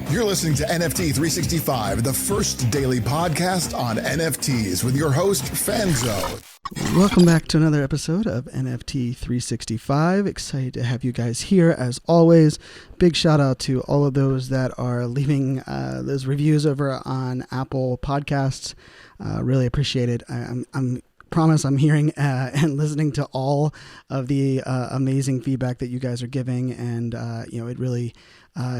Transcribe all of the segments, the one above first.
You're listening to NFT 365, the first daily podcast on NFTs with your host, Fanzo. Welcome back to another episode of NFT 365. Excited to have you guys here as always. Big shout out to all of those that are leaving those reviews over on Apple Podcasts. Really appreciate it. I'm promise I'm hearing and listening to all of the amazing feedback that you guys are giving, and it really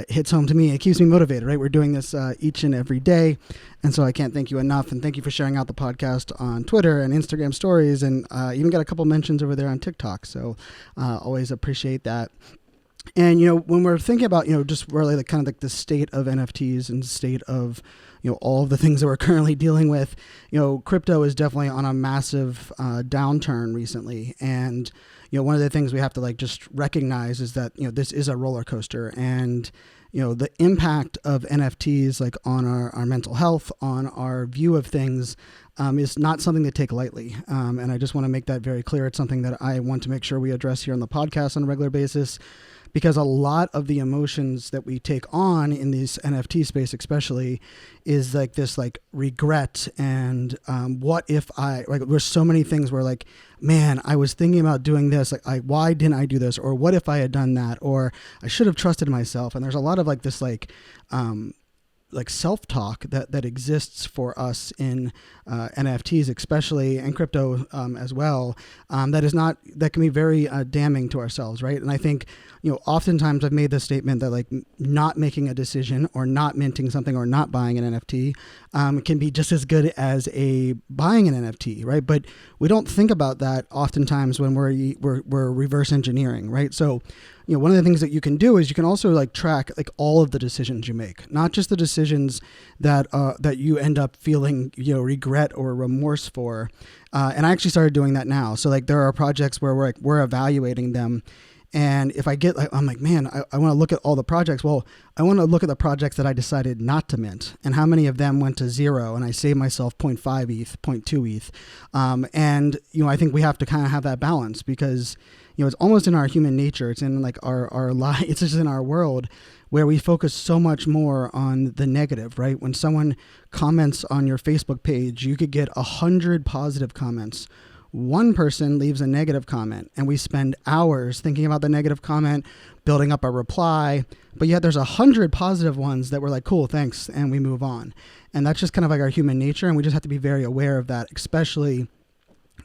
hits home to me. It keeps me motivated, right? We're doing this each and every day, and so I can't thank you enough. And thank you for sharing out the podcast on Twitter and Instagram stories, and even got a couple mentions over there on TikTok. So always appreciate that. And when we're thinking about just really the state of NFTs and state of all of the things that we're currently dealing with, crypto is definitely on a massive downturn recently. And one of the things we have to just recognize is that this is a roller coaster, and the impact of NFTs on our mental health, on our view of things, is not something to take lightly. And I just want to make that very clear. It's something that I want to make sure we address here on the podcast on a regular basis, because a lot of the emotions that we take on in this NFT space especially is this regret and what if there's so many things where man, I was thinking about doing this, why didn't I do this, or what if I had done that, or I should have trusted myself. And there's a lot of this self-talk that exists for us in NFTs especially, and crypto as well, that can be very damning to ourselves, right? And I think oftentimes I've made this statement that not making a decision or not minting something or not buying an NFT can be just as good as buying an NFT, right? But we don't think about that oftentimes when we're reverse engineering, right? So one of the things that you can do is you can also track all of the decisions you make, not just the decisions that you end up feeling regret or remorse for. And I actually started doing that now. So there are projects where we're evaluating them. And if I get, I'm man, I want to look at all the projects. Well, I want to look at the projects that I decided not to mint and how many of them went to zero, and I saved myself 0.5 ETH, 0.2 ETH. And I think we have to kind of have that balance, because it's almost in our human nature. It's in our life. It's just in our world where we focus so much more on the negative, right? When someone comments on your Facebook page, you could get 100 positive comments. One person leaves a negative comment, and we spend hours thinking about the negative comment, building up a reply, but yet there's 100 positive ones that we're cool, thanks, and we move on. And that's just kind of our human nature, and we just have to be very aware of that, especially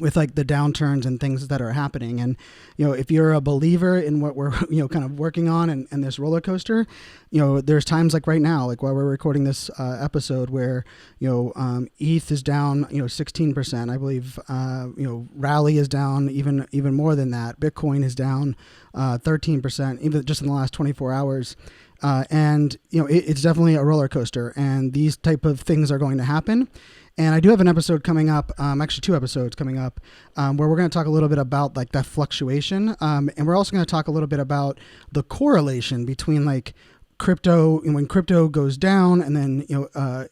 with the downturns and things that are happening. And if you're a believer in what we're kind of working on and this roller coaster, there's times right now, while we're recording this episode, where ETH is down 16%. I believe Rally is down even more than that. Bitcoin is down 13%, even just in the last 24 hours. And it's definitely a roller coaster, and these type of things are going to happen. And I do have an episode coming up, actually 2 episodes coming up, where we're going to talk a little bit about that fluctuation. And we're also going to talk a little bit about the correlation between crypto, and when crypto goes down, and then do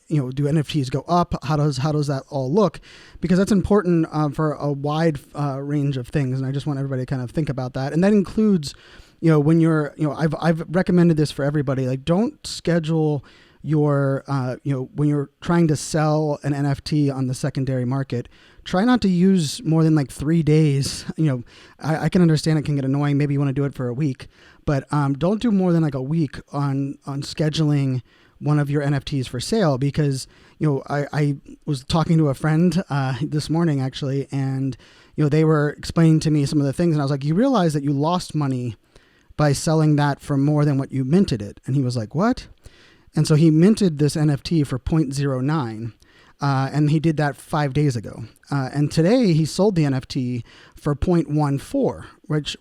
NFTs go up? How does that all look? Because that's important for a wide range of things, and I just want everybody to kind of think about that. And that includes when you're I've recommended this for everybody. Don't schedule your when you're trying to sell an NFT on the secondary market, try not to use more than 3 days. I can understand it can get annoying. Maybe you want to do it for a week, but don't do more than a week on scheduling one of your NFTs for sale, because I was talking to a friend this morning actually, and they were explaining to me some of the things, and I was you realize that you lost money by selling that for more than what you minted it? And he was like, what? And so he minted this NFT for 0.09, and he did that 5 days ago. And today he sold the NFT for 0.14, which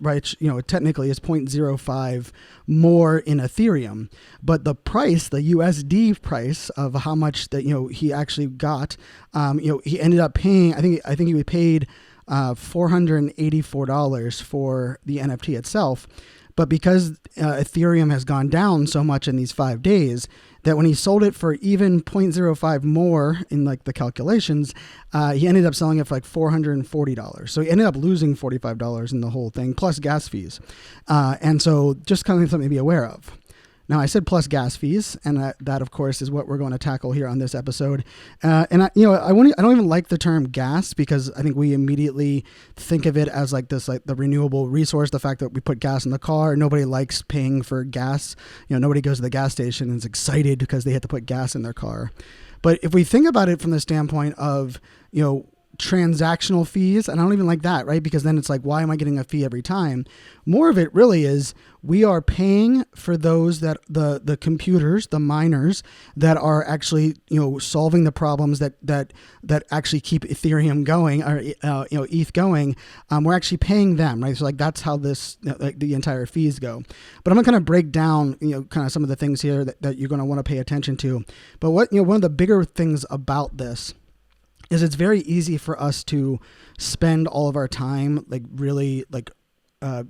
technically is 0.05 more in Ethereum. But the price, the USD price of how much that he actually got, he ended up paying. I think he paid $484 for the NFT itself. But because Ethereum has gone down so much in these 5 days, that when he sold it for even 0.05 more in the calculations, he ended up selling it for $440. So he ended up losing $45 in the whole thing, plus gas fees. And so just kind of something to be aware of. Now, I said plus gas fees, and that of course is what we're going to tackle here on this episode. And I don't even like the term gas, because I think we immediately think of it as like this, like the renewable resource, the fact that we put gas in the car. Nobody likes paying for gas. Nobody goes to the gas station and is excited because they have to put gas in their car. But if we think about it from the standpoint of, transactional fees, and I don't even like that, right? Because then it's like, why am I getting a fee every time? More of it really is we are paying for those that the computers, the miners that are actually, solving the problems that actually keep Ethereum going, or, ETH going. We're actually paying them, right? So like, that's how this, like the entire fees go. But I'm going to kind of break down, kind of some of the things here that you're going to want to pay attention to. But one of the bigger things about this is it's very easy for us to spend all of our time like really like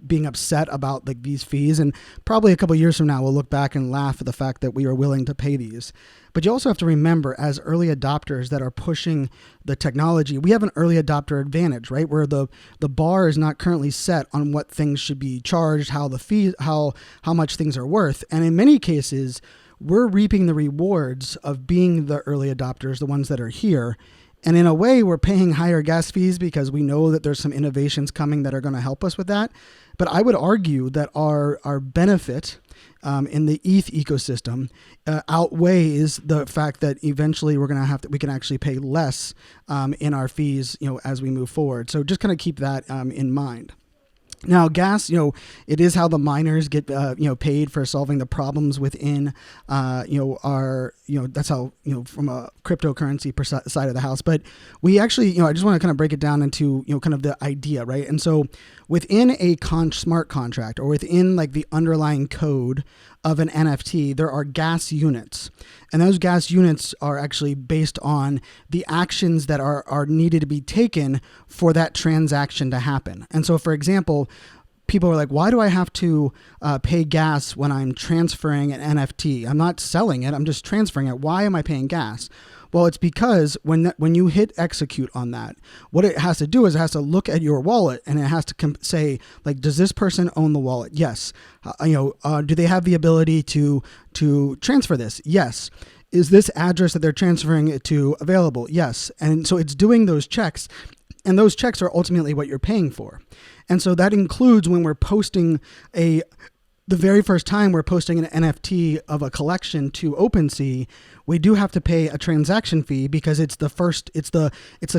being upset about like these fees, and probably a couple of years from now we'll look back and laugh at the fact that we are willing to pay these. But you also have to remember, as early adopters that are pushing the technology, we have an early adopter advantage, right? Where the bar is not currently set on what things should be charged, how the fee, how much things are worth, and in many cases we're reaping the rewards of being the early adopters, the ones that are here. And in a way, we're paying higher gas fees because we know that there's some innovations coming that are going to help us with that. But I would argue that our benefit in the ETH ecosystem outweighs the fact that eventually we can actually pay less in our fees, as we move forward. So just kind of keep that in mind. Now, gas, it is how the miners get, paid for solving the problems within, that's how, from a cryptocurrency side of the house. But we actually, I just want to kind of break it down into, kind of the idea, right? And so within a smart contract, or within like the underlying code of an NFT, there are gas units. And those gas units are actually based on the actions that are needed to be taken for that transaction to happen. And so, for example, people are like, why do I have to pay gas when I'm transferring an NFT? I'm not selling it, I'm just transferring it. Why am I paying gas? Well, it's because when you hit execute on that, what it has to do is it has to look at your wallet, and it has to say, like, does this person own the wallet? Yes. Do they have the ability to transfer this? Yes. Is this address that they're transferring it to available? Yes. And so it's doing those checks, and those checks are ultimately what you're paying for. And so that includes when we're posting the very first time we're posting an NFT of a collection to OpenSea, we do have to pay a transaction fee, because it's the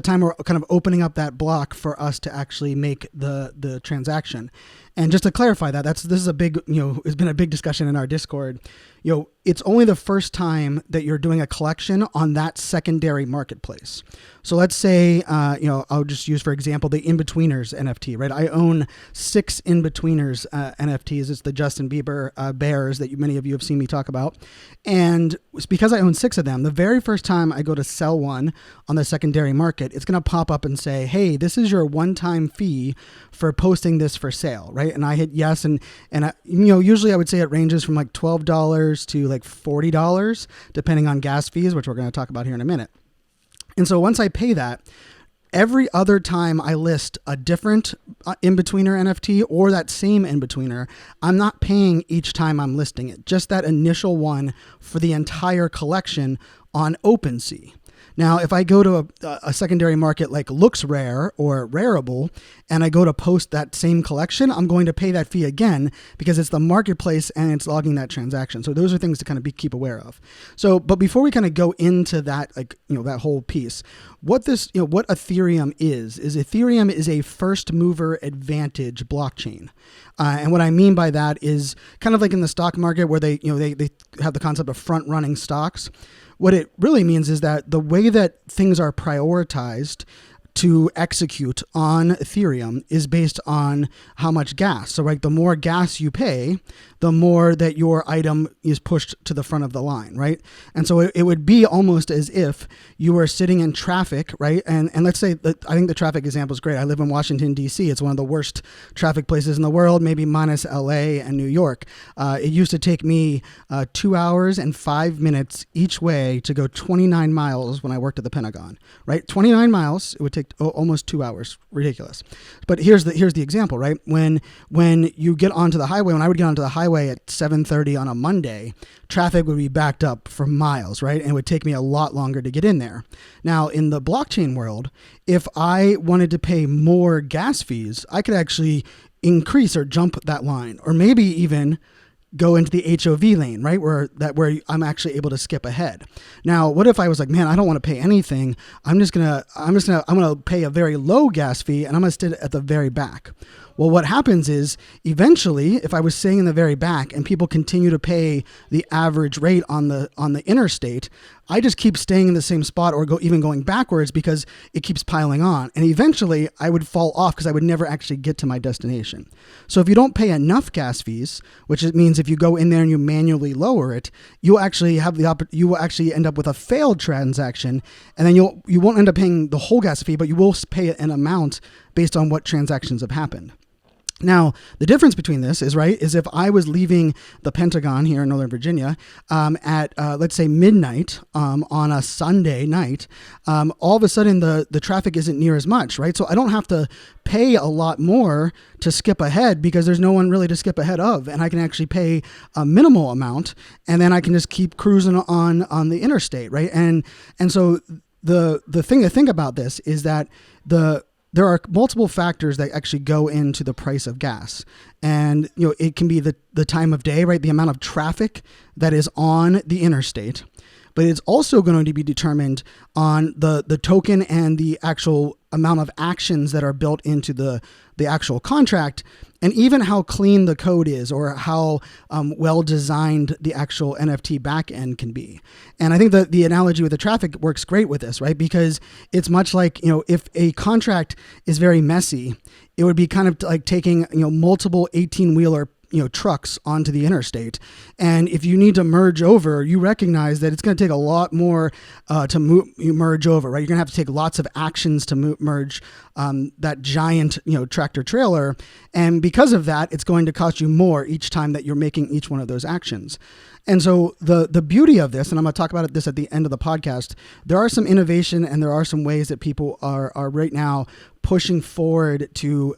time we're kind of opening up that block for us to actually make the transaction. And just to clarify that, this is a big, it's been a big discussion in our Discord. It's only the first time that you're doing a collection on that secondary marketplace. So let's say, I'll just use, for example, the In-Betweeners NFT, right? I own 6 In-Betweeners NFTs. It's the Justin Bieber bears that many of you have seen me talk about. And it's because I own 6 of them, the very first time I go to sell one on the secondary market, it's going to pop up and say, hey, this is your one-time fee for posting this for sale, right? And I hit yes. And usually I would say it ranges from like $12 to like $40, depending on gas fees, which we're going to talk about here in a minute. And so once I pay that, every other time I list a different in-betweener NFT or that same in-betweener, I'm not paying each time I'm listing it, just that initial one for the entire collection on OpenSea. Now, if I go to a secondary market like Looks Rare or Rareable, and I go to post that same collection, I'm going to pay that fee again, because it's the marketplace and it's logging that transaction. So those are things to kind of keep aware of. So, but before we kind of go into that, that whole piece, what Ethereum is Ethereum is a first mover advantage blockchain. And what I mean by that is kind of like in the stock market where they have the concept of front running stocks. What it really means is that the way that things are prioritized to execute on Ethereum is based on how much gas. So, right, the more gas you pay, the more that your item is pushed to the front of the line, right? And so it would be almost as if you were sitting in traffic, right? And let's say that I think the traffic example is great. I live in Washington, D.C. It's one of the worst traffic places in the world, maybe minus L.A. and New York. It used to take me 2 hours and 5 minutes each way to go 29 miles when I worked at the Pentagon, right? 29 miles it would take take almost 2 hours. Ridiculous. But here's the example, right? When you get onto the highway, when I would get onto the highway at 7:30 on a Monday, traffic would be backed up for miles, right? And it would take me a lot longer to get in there. Now, in the blockchain world, if I wanted to pay more gas fees, I could actually increase or jump that line, or maybe even go into the HOV lane, right? Where I'm actually able to skip ahead. Now, what if I was like, man, I don't want to pay anything. I'm gonna pay a very low gas fee, and I'm gonna sit at the very back. Well, what happens is eventually, if I was staying in the very back and people continue to pay the average rate on the interstate, I just keep staying in the same spot or even going backwards because it keeps piling on. And eventually I would fall off because I would never actually get to my destination. So if you don't pay enough gas fees, which means if you go in there and you manually lower it, you actually you will actually end up with a failed transaction, and then you won't end up paying the whole gas fee, but you will pay an amount based on what transactions have happened. Now, the difference between this is if I was leaving the Pentagon here in Northern Virginia at, let's say, midnight on a Sunday night, all of a sudden the traffic isn't near as much, right? So I don't have to pay a lot more to skip ahead because there's no one really to skip ahead of, and I can actually pay a minimal amount, and then I can just keep cruising on the interstate, right? And so the thing to think about this is that there are multiple factors that actually go into the price of gas. And, it can be the time of day, right? The amount of traffic that is on the interstate. But it's also going to be determined on the token and the actual amount of actions that are built into the actual contract, and even how clean the code is or how well designed the actual NFT backend can be. And I think that the analogy with the traffic works great with this, right? Because it's much like, if a contract is very messy, it would be kind of like taking, multiple 18-wheeler trucks onto the interstate. And if you need to merge over, you recognize that it's going to take a lot more to merge over, right? You're going to have to take lots of actions to merge that giant, tractor trailer. And because of that, it's going to cost you more each time that you're making each one of those actions. And so the beauty of this, and I'm going to talk about this at the end of the podcast, there are some innovation and there are some ways that people are right now pushing forward to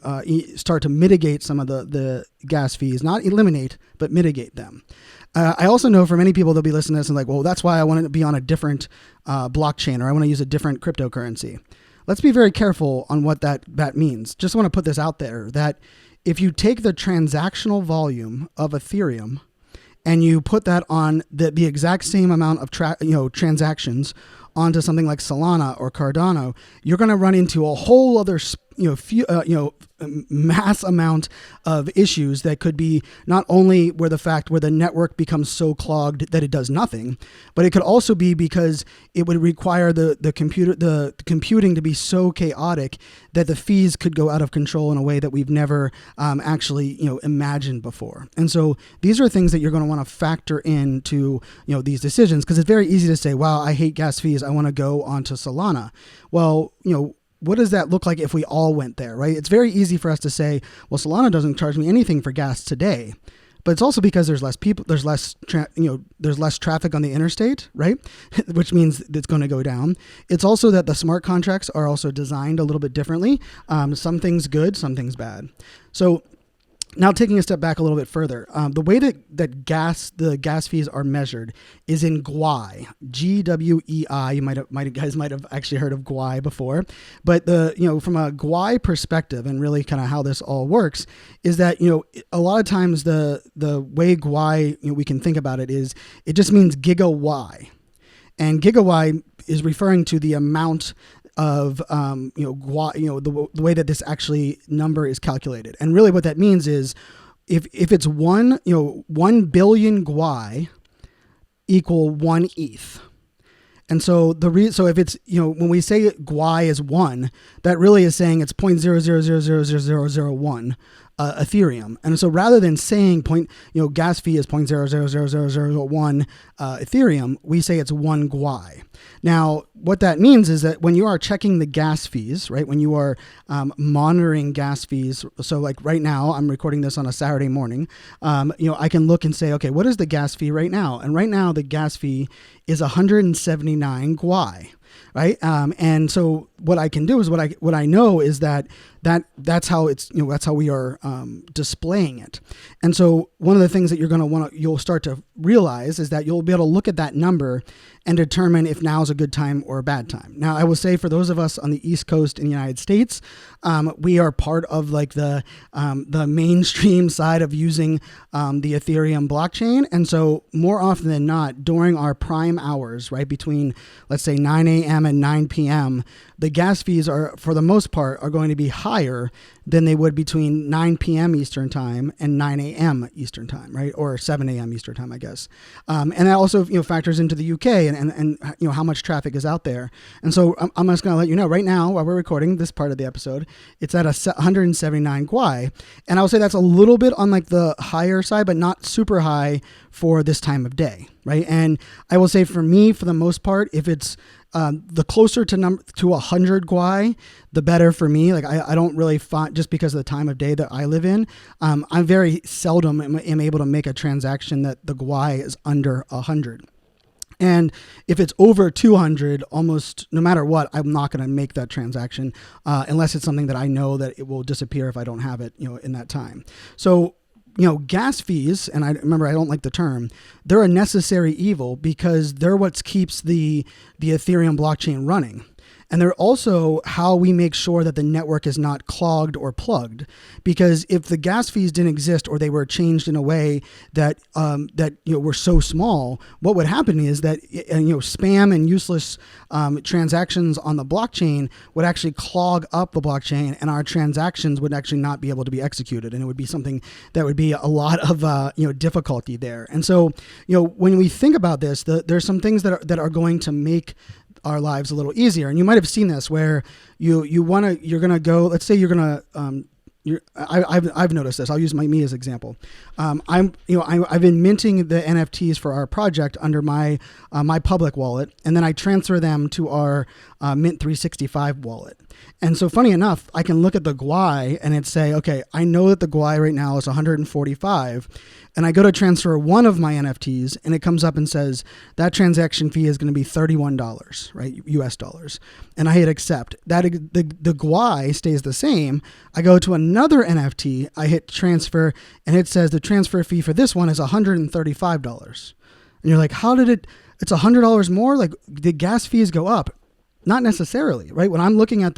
start to mitigate some of the gas fees, not eliminate, but mitigate them. I also know for many people, they'll be listening to this and like, well, that's why I want to be on a different blockchain, or I want to use a different cryptocurrency. Let's be very careful on what that means. Just want to put this out there that if you take the transactional volume of Ethereum and you put that on the exact same amount of transactions onto something like Solana or Cardano, you're going to run into a whole other mass amount of issues that could be not only where the network becomes so clogged that it does nothing, but it could also be because it would require the computing to be so chaotic that the fees could go out of control in a way that we've never actually imagined before. And so these are things that you're going to want to factor into these decisions, because it's very easy to say, wow, I hate gas fees, I want to go onto Solana. Well, what does that look like if we all went there, right? It's very easy for us to say, well, Solana doesn't charge me anything for gas today, but it's also because there's less people, there's less traffic on the interstate, right? Which means it's going to go down. It's also that the smart contracts are also designed a little bit differently. Some things good, some things bad. So now taking a step back a little bit further, the way that the gas fees are measured is in GWEI, GWEI. You guys might have actually heard of GWEI before, but from a GWEI perspective and really kind of how this all works is that a lot of times the way GWEI we can think about it is it just means giga-Y, and giga-Y is referring to the amount of the way that this actually number is calculated. And really what that means is if it's 1 billion GWEI equal 1 ETH. And so so if it's when we say GWEI is 1, that really is saying it's 0.0000001 Ethereum. And so rather than saying gas fee is 0.0000001 Ethereum, we say it's 1 GWEI. Now, what that means is that when you are checking the gas fees, right, when you are monitoring gas fees, so like right now, I'm recording this on a Saturday morning, I can look and say, okay, what is the gas fee right now? And right now, the gas fee is 179 GWEI. right? And so what I can do is what I know is that's how it's, that's how we are displaying it. And so one of the things that you'll start to realize is that you'll be able to look at that number and determine if now is a good time or a bad time. Now, I will say for those of us on the East Coast in the United States, we are part of like the mainstream side of using the Ethereum blockchain. And so more often than not, during our prime hours, right, between, let's say 9 a.m. and 9 p.m., the gas fees are, for the most part, are going to be higher than they would between 9 p.m. Eastern time and 9 a.m. Eastern time, right? Or 7 a.m. Eastern time, I guess. And that also, factors into the UK and how much traffic is out there. And so I'm just going to let you know right now, while we're recording this part of the episode, it's at 179 Gwei. And I would say that's a little bit on like the higher side, but not super high for this time of day, right? And I will say for me, for the most part, if it's the closer to 100 Gwei, the better for me. Like I don't really find, just because of the time of day that I live in, I very seldom am able to make a transaction that the Gwei is under 100. And if it's over 200, almost no matter what, I'm not going to make that transaction unless it's something that I know that it will disappear if I don't have it, in that time. So, gas fees, and I remember I don't like the term, they're a necessary evil because they're what keeps the Ethereum blockchain running. And they're also how we make sure that the network is not clogged or plugged. Because if the gas fees didn't exist or they were changed in a way that were so small, what would happen is that spam and useless transactions on the blockchain would actually clog up the blockchain, and our transactions would actually not be able to be executed, and it would be something that would be a lot of difficulty there. And so when we think about this, there's some things that are going to make our lives a little easier. And you might have seen this where you're going to go, let's say you're going to, I've noticed this. I'll use me as example. I've been minting the NFTs for our project under my public wallet, and then I transfer them to our Mint 365 wallet. And so funny enough, I can look at the Gwei and it say, okay, I know that the Gwei right now is 145, and I go to transfer one of my NFTs and it comes up and says that transaction fee is going to be $31, right? US dollars. And I hit accept. The Gwei stays the same. I go to another NFT, I hit transfer, and it says the transfer fee for this one is $135. And you're like, it's $100 more? Like, the gas fees go up? Not necessarily, right? When I'm looking at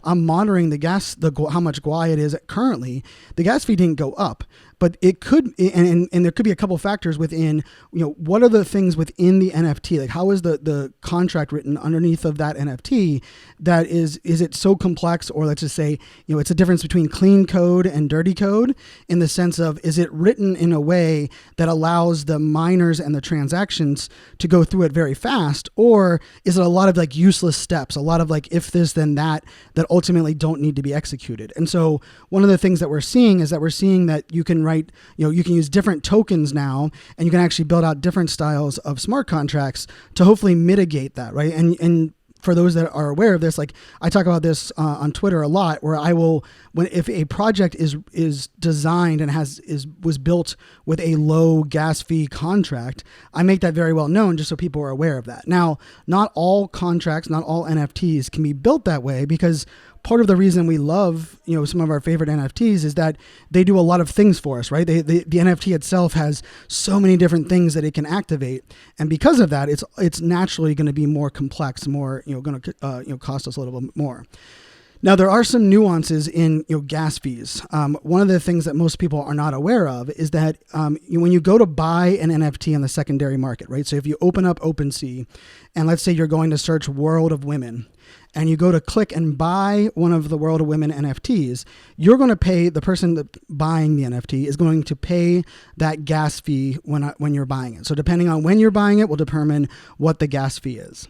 I'm monitoring how much Gwei it is currently, the gas fee didn't go up, but it could, and there could be a couple factors within, what are the things within the NFT? Like, how is the contract written underneath of that NFT that is it so complex? Or let's just say, it's a difference between clean code and dirty code in the sense of, is it written in a way that allows the miners and the transactions to go through it very fast? Or is it a lot of like useless steps, a lot of like if this then that ultimately don't need to be executed? And so one of the things that we're seeing is that you can write, you can use different tokens now, and you can actually build out different styles of smart contracts to hopefully mitigate that, right? And for those that are aware of this, like I talk about this on Twitter a lot, where I will, if a project is designed and was built with a low gas fee contract, I make that very well known just so people are aware of that. Now, not all contracts, not all NFTs can be built that way, because part of the reason we love, some of our favorite NFTs is that they do a lot of things for us, right? The NFT itself has so many different things that it can activate. And because of that, it's naturally going to be more complex, more, going to, cost us a little bit more. Now, there are some nuances in gas fees. One of the things that most people are not aware of is that when you go to buy an NFT in the secondary market, right? So if you open up OpenSea, and let's say you're going to search World of Women, and you go to click and buy one of the World of Women NFTs, you're going to pay, the person that buying the NFT is going to pay that gas fee when you're buying it. So depending on when you're buying it will determine what the gas fee is.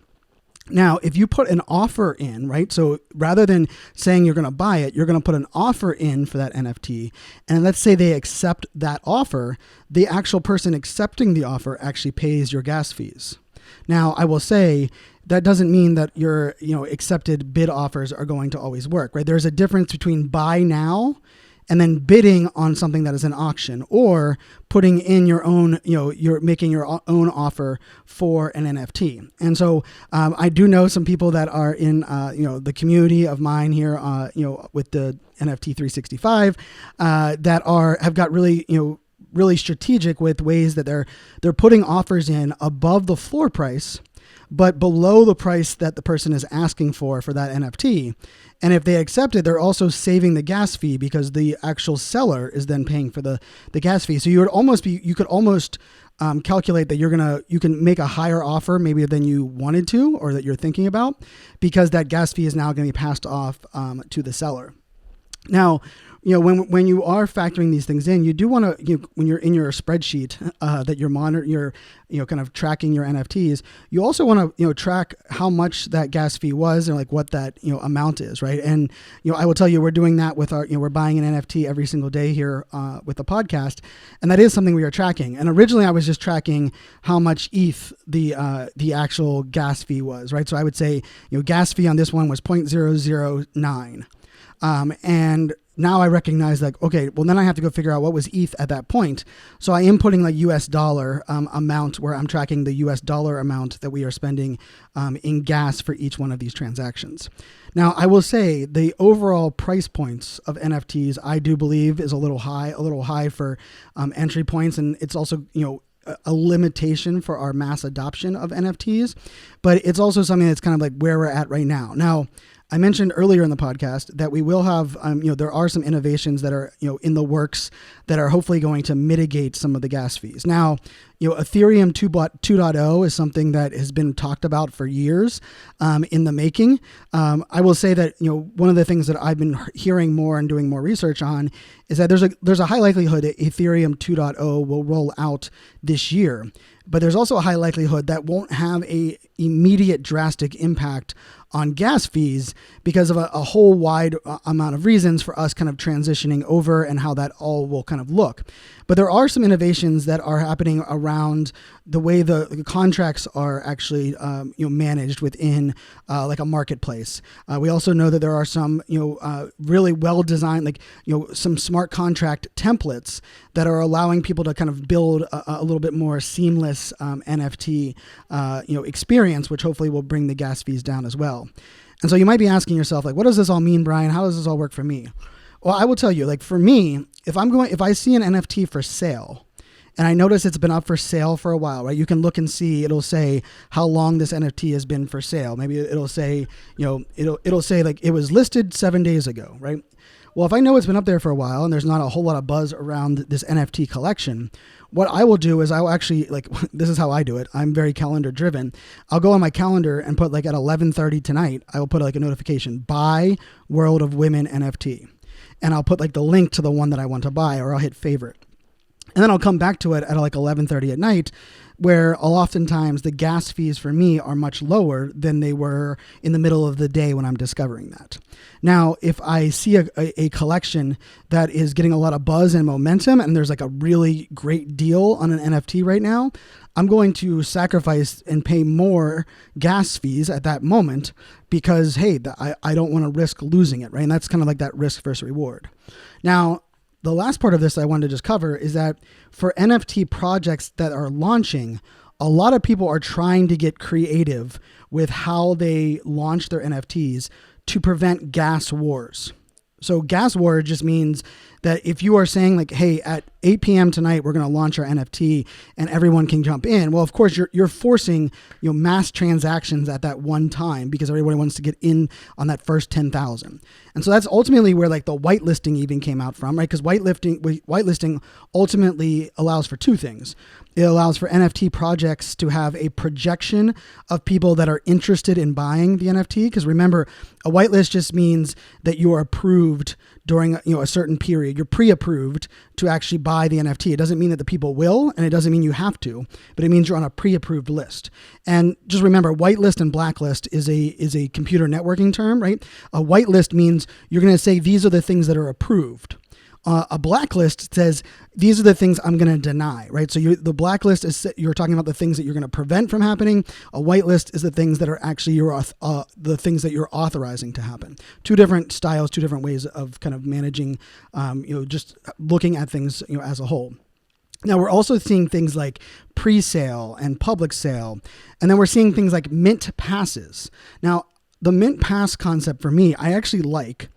Now, if you put an offer in, right? So rather than saying you're going to buy it, you're going to put an offer in for that NFT. And let's say they accept that offer, the actual person accepting the offer actually pays your gas fees. Now, I will say that doesn't mean that your, accepted bid offers are going to always work, right? There's a difference between buy now and then bidding on something that is an auction, or putting in your own, you're making your own offer for an NFT. And so I do know some people that are in, the community of mine here, with the NFT 365 that have got really strategic with ways that they're putting offers in above the floor price, but below the price that the person is asking for that NFT. And if they accept it, they're also saving the gas fee because the actual seller is then paying for the gas fee. So you could almost calculate that you can make a higher offer maybe than you wanted to, or that you're thinking about, because that gas fee is now going to be passed off to the seller. Now, when you are factoring these things in, you do want to, when you're in your spreadsheet that you're kind of tracking your NFTs, you also want to, track how much that gas fee was and like what that, amount is, right? And, I will tell you, we're doing that with our, we're buying an NFT every single day here with the podcast. And that is something we are tracking. And originally I was just tracking how much ETH the actual gas fee was, right? So I would say, gas fee on this one was 0.009. And now I recognize okay, well then I have to go figure out what was ETH at that point. So I am putting like US dollar amount, where I'm tracking the US dollar amount that we are spending in gas for each one of these transactions. Now I will say the overall price points of NFTs, I do believe, is a little high for entry points. And it's also, a limitation for our mass adoption of NFTs, but it's also something that's kind of like where we're at right now. Now, I mentioned earlier in the podcast that we will have, there are some innovations that are, in the works that are hopefully going to mitigate some of the gas fees. Now, Ethereum 2.0 is something that has been talked about for years in the making. I will say that, one of the things that I've been hearing more and doing more research on is that there's a high likelihood that Ethereum 2.0 will roll out this year. But there's also a high likelihood that won't have a immediate drastic impact on gas fees because of a whole wide amount of reasons for us kind of transitioning over and how that all will kind of look. But there are some innovations that are happening around the way the contracts are actually managed within like a marketplace. We also know that there are some really well designed some smart contract templates that are allowing people to kind of build a little bit more seamless NFT experience, which hopefully will bring the gas fees down as well. And so you might be asking yourself, what does this all mean, Brian? How does this all work for me? Well, I will tell you, for me, if I see an NFT for sale and I notice it's been up for sale for a while, right? You can look and see, it'll say how long this NFT has been for sale. Maybe it'll say, it'll say it was listed 7 days ago, right? Well, if I know it's been up there for a while and there's not a whole lot of buzz around this NFT collection, what I will do is I will actually, this is how I do it. I'm very calendar driven. I'll go on my calendar and put at 11:30 tonight, I will put a notification, buy World of Women NFT. And I'll put the link to the one that I want to buy, or I'll hit favorite. And then I'll come back to it at 11:30 at night, where oftentimes the gas fees for me are much lower than they were in the middle of the day when I'm discovering that. Now, if I see a collection that is getting a lot of buzz and momentum, and there's a really great deal on an NFT right now, I'm going to sacrifice and pay more gas fees at that moment because, hey, I don't want to risk losing it, right? And that's kind of that risk versus reward. Now, the last part of this I wanted to just cover is that for NFT projects that are launching, a lot of people are trying to get creative with how they launch their NFTs to prevent gas wars. So gas war just means that if you are saying hey, at 8 p.m. tonight, we're going to launch our NFT and everyone can jump in. Well, of course, you're forcing mass transactions at that one time because everybody wants to get in on that first 10,000. And so that's ultimately where the whitelisting even came out from, right? Because whitelisting ultimately allows for two things. It allows for NFT projects to have a projection of people that are interested in buying the NFT. Because remember, a whitelist just means that you are approved during a certain period. You're pre-approved to actually buy the NFT. It doesn't mean that the people will, and it doesn't mean you have to, but it means you're on a pre-approved list. And just remember, whitelist and blacklist is a computer networking term, right? A whitelist means you're going to say these are the things that are approved. A blacklist says these are the things I'm going to deny, right? So the blacklist is you're talking about the things that you're going to prevent from happening. A whitelist is the things that are actually the things that you're authorizing to happen. Two different styles, two different ways of kind of managing, just looking at things, as a whole. Now, we're also seeing things like pre-sale and public sale, and then we're seeing things like mint passes. Now, the mint pass concept for me, I actually like,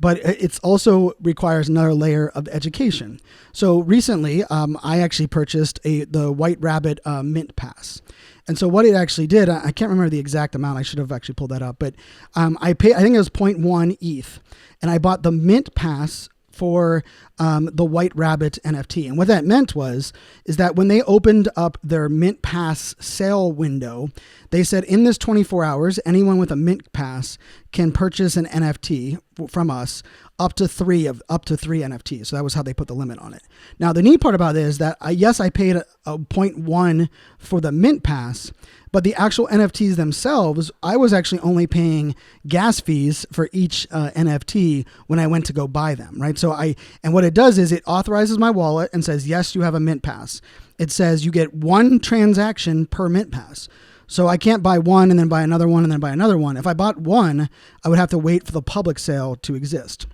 but it also requires another layer of education. So recently, I actually purchased the White Rabbit mint pass. And so what it actually did, I can't remember the exact amount. I should have actually pulled that up, but I think it was 0.1 ETH, and I bought the mint pass for the White Rabbit NFT. And what that meant is that when they opened up their Mint Pass sale window, they said in this 24 hours, anyone with a Mint Pass can purchase an NFT from us up to three NFTs. So that was how they put the limit on it. Now, the neat part about it is that I paid a 0.1 for the Mint Pass, but the actual NFTs themselves, I was actually only paying gas fees for each NFT when I went to go buy them, right? And what it does is it authorizes my wallet and says, yes, you have a Mint Pass. It says you get one transaction per Mint Pass. So I can't buy one and then buy another one and then buy another one. If I bought one, I would have to wait for the public sale to exist.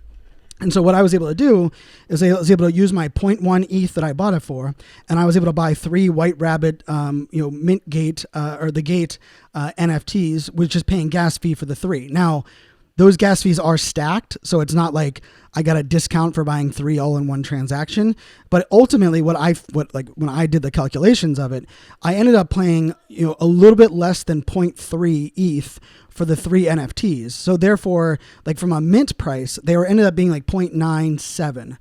And so what I was able to do is I was able to use my 0.1 ETH that I bought it for, and I was able to buy 3 White Rabbit, Mint Gate or the Gate NFTs, which is paying gas fee for the 3. Now, those gas fees are stacked, so it's not like I got a discount for buying 3 all in one transaction. But ultimately, when I did the calculations of it, I ended up paying a little bit less than 0.3 ETH for the 3 NFTs. So therefore, like from a mint price, they ended up being like 0.097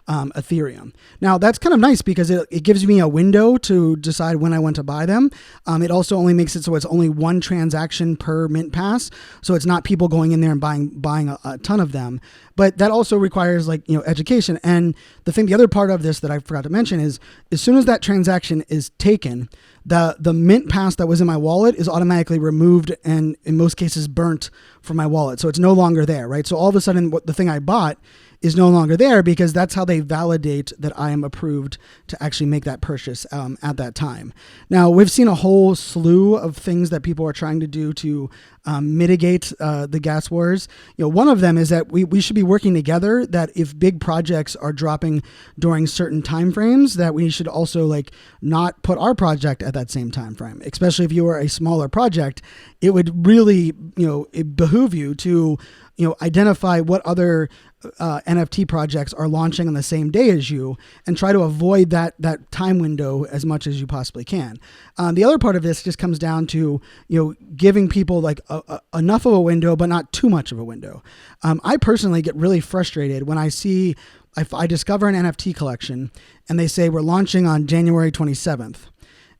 Ethereum. Now that's kind of nice because it gives me a window to decide when I want to buy them. It also only makes it so it's only one transaction per mint pass. So it's not people going in there and buying a ton of them. But that also requires education. And the other part of this that I forgot to mention is as soon as that transaction is taken, the mint pass that was in my wallet is automatically removed and in most cases burnt from my wallet. So it's no longer there, right? So all of a sudden the thing I bought is no longer there because that's how they validate that I am approved to actually make that purchase at that time. Now, we've seen a whole slew of things that people are trying to do to mitigate the gas wars. One of them is that we should be working together, that if big projects are dropping during certain timeframes, that we should also not put our project at that same time frame, especially if you are a smaller project. It would really, it behoove you to identify what other NFT projects are launching on the same day as you and try to avoid that time window as much as you possibly can. The other part of this just comes down to, giving people enough of a window, but not too much of a window. I personally get really frustrated when if I discover an NFT collection and they say we're launching on January 27th.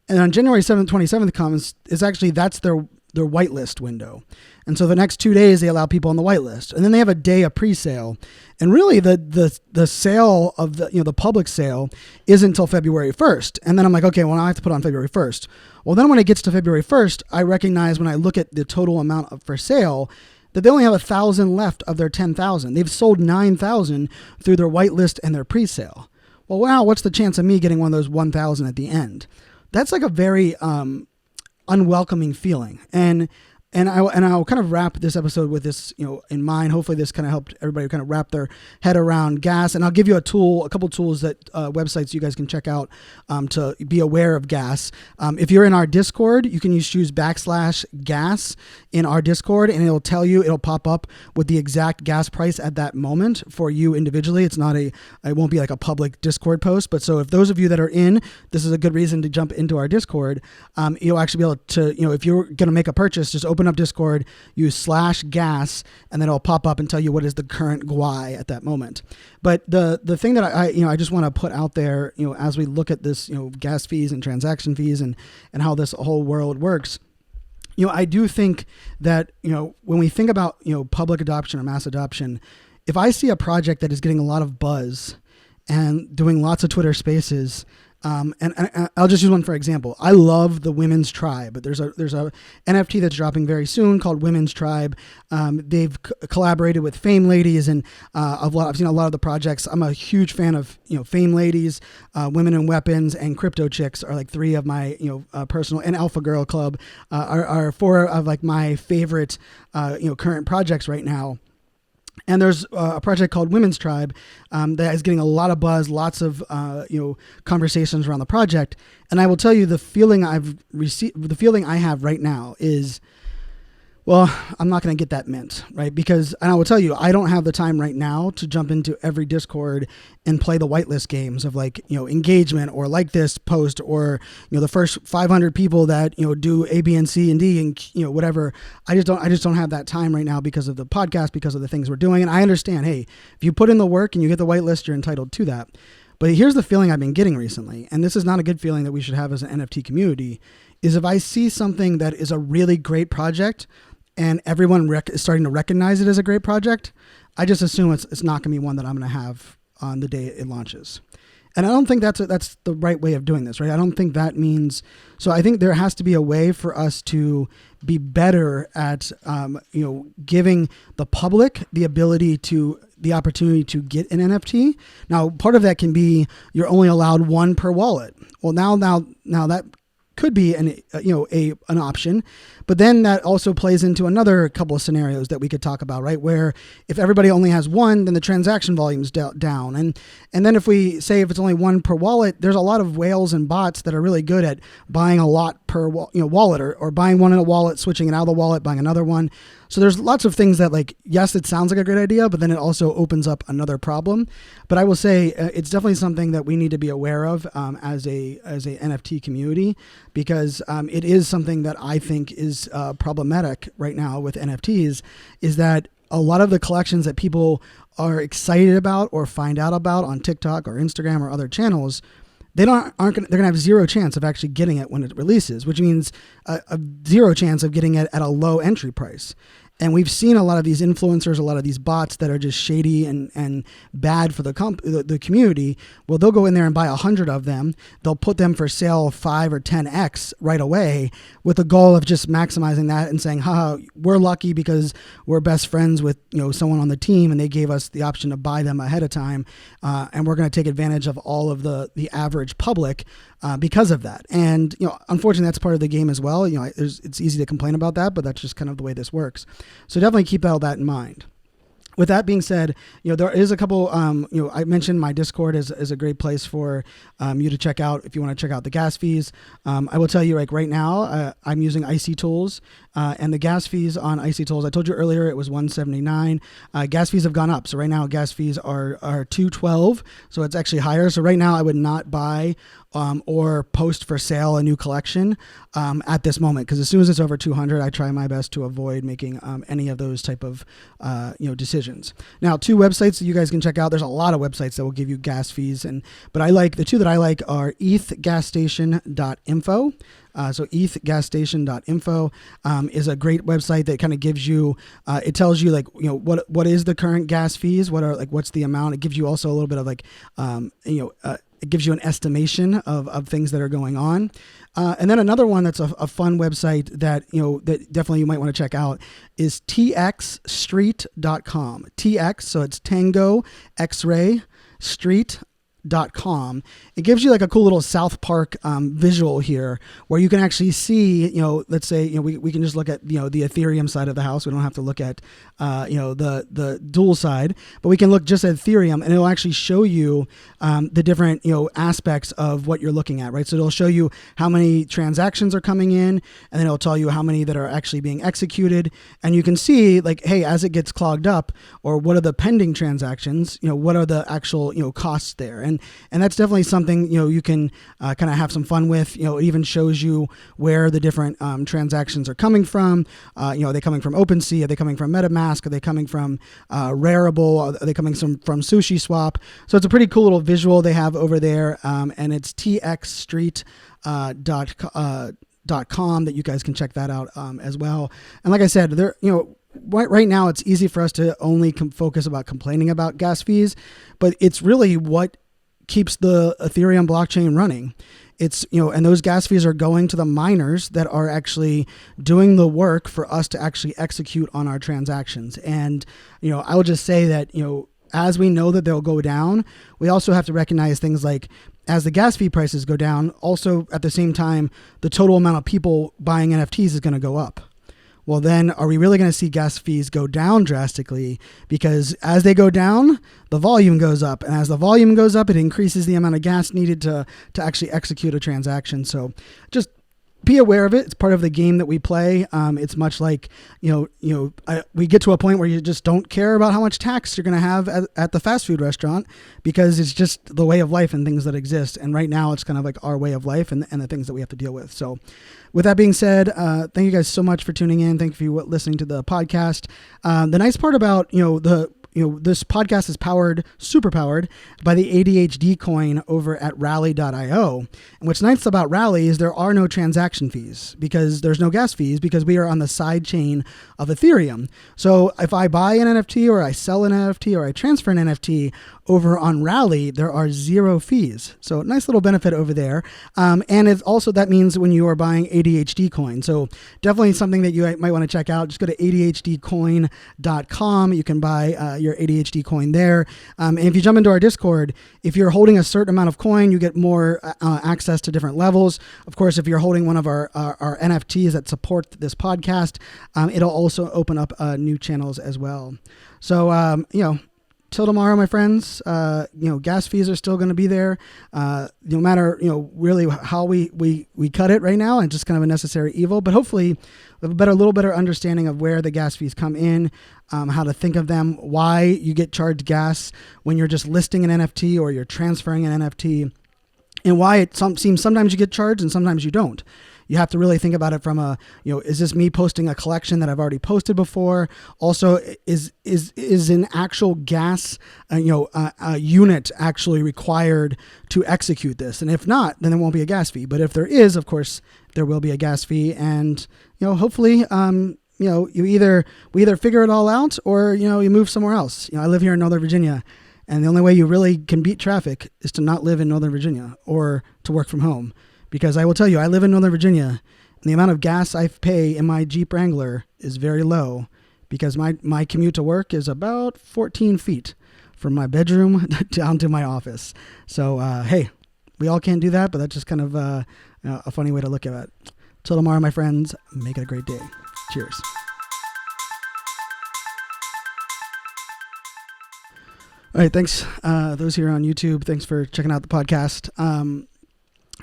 And on January 27th comes, that's their whitelist window. And so the next 2 days they allow people on the whitelist, and then they have a day of pre-sale. And really the sale of the public sale isn't until February 1st. And then I'm like, okay, well, now I have to put on February 1st. Well, then when it gets to February 1st, I recognize when I look at the total amount for sale that they only have 1,000 left of their 10,000. They've sold 9,000 through their whitelist and their pre-sale. Well, wow, what's the chance of me getting one of those 1,000 at the end? That's like a very unwelcoming feeling. And I'll kind of wrap this episode with this, in mind. Hopefully this kind of helped everybody kind of wrap their head around gas. And I'll give you a couple tools that websites you guys can check out to be aware of gas. If you're in our Discord, you can choose /gas in our Discord, and it'll pop up with the exact gas price at that moment for you individually. It won't be like a public Discord post. But so if those of you that are in, this is a good reason to jump into our Discord. You'll actually be able to, if you're going to make a purchase, just open up Discord, use /gas, and then it'll pop up and tell you what is the current GUI at that moment. But the thing that I just want to put out there, as we look at this, gas fees and transaction fees and how this whole world works, I do think that, when we think about, public adoption or mass adoption, if I see a project that is getting a lot of buzz and doing lots of Twitter spaces, And I'll just use one for example. I love the Women's Tribe, but there's a NFT that's dropping very soon called Women's Tribe. They've collaborated with Fame Ladies, and I've seen a lot of the projects. I'm a huge fan of Fame Ladies, Women in Weapons, and Crypto Chicks are like three of my personal, and Alpha Girl Club are four of like my favorite current projects right now. And there's a project called Women's Tribe that is getting a lot of buzz, lots of conversations around the project. And I will tell you, the feeling I have right now is, well, I'm not going to get that mint, right? Because, and I will tell you, I don't have the time right now to jump into every Discord and play the whitelist games of like, engagement or like this post or, the first 500 people that, do A, B, and C and D and, whatever. I just don't have that time right now because of the podcast, because of the things we're doing. And I understand, hey, if you put in the work and you get the whitelist, you're entitled to that. But here's the feeling I've been getting recently, and this is not a good feeling that we should have as an NFT community, is if I see something that is a really great project and everyone is starting to recognize it as a great project, I just assume it's not going to be one that I'm going to have on the day it launches. And I don't think that's the right way of doing this, right? I don't think that means, so I think there has to be a way for us to be better at, giving the public the opportunity to get an NFT. Now, part of that can be you're only allowed one per wallet. Well, now that could be an option, but then that also plays into another couple of scenarios that we could talk about, right? Where if everybody only has one, then the transaction volume's down, and then if we say if it's only one per wallet, there's a lot of whales and bots that are really good at buying a lot per wallet, or buying one in a wallet, switching it out of the wallet, buying another one. So there's lots of things that, like, yes, it sounds like a great idea, but then it also opens up another problem. But I will say it's definitely something that we need to be aware of as a NFT community, because it is something that I think is problematic right now with NFTs, is that a lot of the collections that people are excited about or find out about on TikTok or Instagram or other channels, they're gonna have zero chance of actually getting it when it releases, which means a zero chance of getting it at a low entry price. And we've seen a lot of these influencers, a lot of these bots that are just shady and bad for the community. Well, they'll go in there and buy 100 of them. They'll put them for sale 5 or 10x right away, with the goal of just maximizing that and saying, "Ha, we're lucky because we're best friends with someone on the team, and they gave us the option to buy them ahead of time, and we're going to take advantage of all of the average public because of that." And unfortunately, that's part of the game as well. It's easy to complain about that, but that's just kind of the way this works. So definitely keep all that in mind. With that being said, there is a couple, I mentioned my Discord is a great place for you to check out if you want to check out the gas fees. I will tell you, like right now, I'm using Icy Tools, and the gas fees on Icy Tools, I told you earlier, it was $179. Gas fees have gone up. So right now gas fees are $212. So it's actually higher. So right now I would not buy or post for sale a new collection at this moment, because as soon as it's over 200, I try my best to avoid making any of those type of decisions. Now, 2 websites that you guys can check out. There's a lot of websites that will give you gas fees, but the 2 that I like are ethgasstation.info. So ethgasstation.info is a great website that kind of gives you, it tells you what is the current gas fees, what's the amount. It gives you also a little bit of it gives you an estimation of things that are going on. And then another one that's a fun website that, that definitely you might want to check out is txstreet.com. TX, so it's Tango X-Ray Street.com. It gives you like a cool little South Park visual here, where you can actually see, let's say, we can just look at, the Ethereum side of the house. We don't have to look at, the dual side, but we can look just at Ethereum, and it'll actually show you the different, aspects of what you're looking at, right? So it'll show you how many transactions are coming in, and then it'll tell you how many that are actually being executed. And you can see, like, hey, as it gets clogged up, or what are the pending transactions, what are the actual, costs there. And that's definitely something, you can kind of have some fun with. It even shows you where the different transactions are coming from. Are they coming from OpenSea? Are they coming from MetaMask? Are they coming from Rarible? Are they coming from SushiSwap? So it's a pretty cool little visual they have over there, and it's txstreet.com that you guys can check that out as well. And like I said, there, right now it's easy for us to only focus about complaining about gas fees, but it's really what keeps the Ethereum blockchain running. It's, and those gas fees are going to the miners that are actually doing the work for us to actually execute on our transactions. And, I will just say that, as we know that they'll go down, we also have to recognize things like, as the gas fee prices go down, also at the same time, the total amount of people buying NFTs is going to go up. Well, then are we really going to see gas fees go down drastically? Because as they go down, the volume goes up. And as the volume goes up, it increases the amount of gas needed to actually execute a transaction. So just be aware of it. It's part of the game that we play. It's much like, we get to a point where you just don't care about how much tax you're going to have at the fast food restaurant, because it's just the way of life and things that exist. And right now it's kind of like our way of life and the things that we have to deal with. So with that being said, thank you guys so much for tuning in. Thank you for listening to the podcast. The nice part about, this podcast is super powered by the ADHD coin over at rally.io. And what's nice about Rally is there are no transaction fees, because there's no gas fees, because we are on the side chain of Ethereum. So if I buy an NFT or I sell an NFT or I transfer an NFT over on Rally, there are 0 fees. So nice little benefit over there. And it's also, that means when you are buying ADHD coin. So definitely something that you might want to check out. Just go to adhdcoin.com. You can buy your ADHD coin there. And if you jump into our Discord, if you're holding a certain amount of coin, you get more access to different levels. Of course, if you're holding one of our NFTs that support this podcast, it'll also open up new channels as well. So, till tomorrow, my friends, gas fees are still going to be there. No matter, really how we cut it right now, and just kind of a necessary evil, but hopefully we have a little better understanding of where the gas fees come in, how to think of them, why you get charged gas when you're just listing an NFT or you're transferring an NFT, and why it seems sometimes you get charged and sometimes you don't. You have to really think about it from is this me posting a collection that I've already posted before? Also, is an actual gas, unit actually required to execute this? And if not, then there won't be a gas fee. But if there is, of course, there will be a gas fee. And, hopefully, we either figure it all out or, you move somewhere else. I live here in Northern Virginia, and the only way you really can beat traffic is to not live in Northern Virginia or to work from home. Because I will tell you, I live in Northern Virginia, and the amount of gas I pay in my Jeep Wrangler is very low, because my commute to work is about 14 feet from my bedroom down to my office. So, hey, we all can't do that, but that's just kind of a funny way to look at it. Till tomorrow, my friends, make it a great day. Cheers. All right, thanks. Those here on YouTube, thanks for checking out the podcast.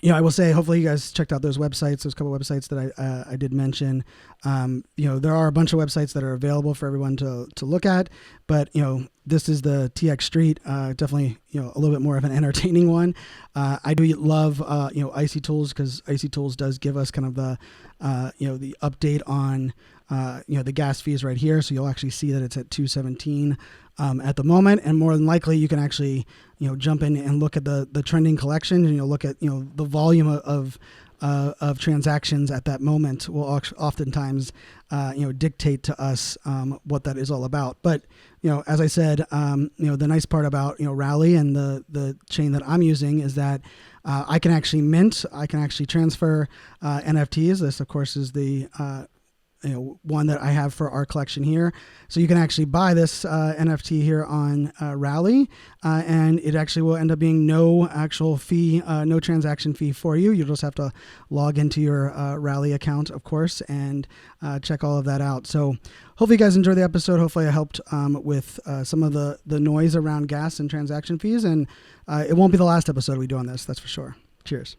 I will say, hopefully you guys checked out those websites, those couple websites that I did mention. There are a bunch of websites that are available for everyone to look at, but, this is the TX Street, definitely, a little bit more of an entertaining one. I do love, Icy Tools, because Icy Tools does give us kind of the update on, the gas fees right here. So you'll actually see that it's at 217 at the moment, and more than likely you can actually, jump in and look at the trending collection, and you'll look at, the volume of transactions at that moment will oftentimes, dictate to us what that is all about. But, as I said, the nice part about, Rally and the chain that I'm using is that I can actually mint, I can actually transfer NFTs. This, of course, is the one that I have for our collection here. So you can actually buy this NFT here on Rally, and it actually will end up being no actual fee, no transaction fee for you. You'll just have to log into your Rally account, of course, and check all of that out. So hopefully you guys enjoyed the episode. Hopefully I helped with some of the noise around gas and transaction fees, and it won't be the last episode we do on this, that's for sure. Cheers.